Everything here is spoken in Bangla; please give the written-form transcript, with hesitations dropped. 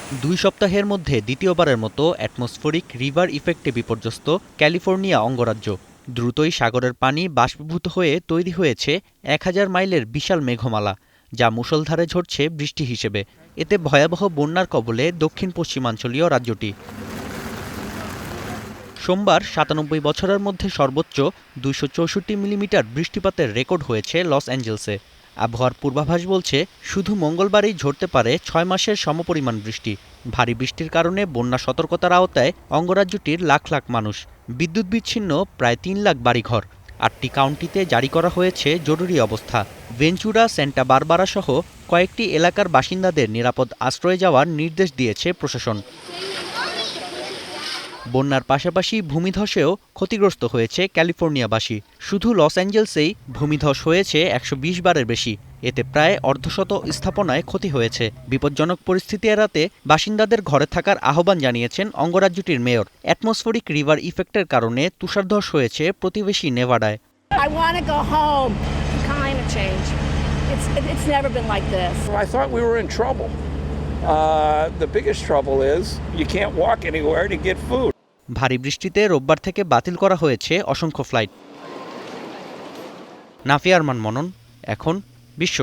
2 সপ্তাহের মধ্যে দ্বিতীয়বারের মতো অ্যাটমসফেরিক রিভার ইফেক্টে বিপর্যস্ত ক্যালিফোর্নিয়া অঙ্গরাজ্য। দ্রুতই সাগরের পানি বাষ্পীভূত হয়ে তৈরি হয়েছে 1000 মাইলের বিশাল মেঘমালা, যা মুষলধারে ঝরছে বৃষ্টি হিসেবে। এতে ভয়াবহ বন্যার কবলে দক্ষিণ পশ্চিমাঞ্চলীয় রাজ্যটি। সোমবার 97 বছরের মধ্যে সর্বোচ্চ 264 মিলিমিটার বৃষ্টিপাতের রেকর্ড হয়েছে লস অ্যাঞ্জেলসে। আবহাওয়ার পূর্বাভাস বলছে শুধু মঙ্গলবারই ঝরতে পারে 6 মাসের সমপরিমাণ বৃষ্টি। ভারী বৃষ্টির কারণে বন্যা সতর্কতার আওতায় অঙ্গরাজ্যটির লাখ লাখ মানুষ। বিদ্যুৎ বিচ্ছিন্ন প্রায় 3 লাখ বাড়িঘর। 8টি কাউন্টিতে জারি করা হয়েছে জরুরি অবস্থা। ভেঞ্চুরা, সেন্টা বারবারা সহ কয়েকটি এলাকার বাসিন্দাদের নিরাপদ আশ্রয়ে যাওয়ার নির্দেশ দিয়েছে প্রশাসন। বন্যার পাশাপাশি ভূমিধসেও ক্ষতিগ্রস্ত হয়েছে ক্যালিফোর্নিয়াবাসী। শুধু লস অ্যাঞ্জেলসেই ভূমিধস হয়েছে 120 বারের বেশি। এতে প্রায় অর্ধশত স্থাপনায় ক্ষতি হয়েছে। বিপজ্জনক পরিস্থিতি এড়াতে বাসিন্দাদের ঘরে থাকার আহ্বান জানিয়েছেন অঙ্গরাজ্যটির মেয়র। অ্যাটমসফেরিক রিভার ইফেক্টের কারণে তুষারধস হয়েছে প্রতিবেশী নেভাডায়। The biggest trouble is you can't walk anywhere to get food. ভারী বৃষ্টিতে রোববার থেকে বাতিল করা হয়েছে অসংখ্য ফ্লাইট। নাফিয়া আরমান মনন, এখন বিশ্ব।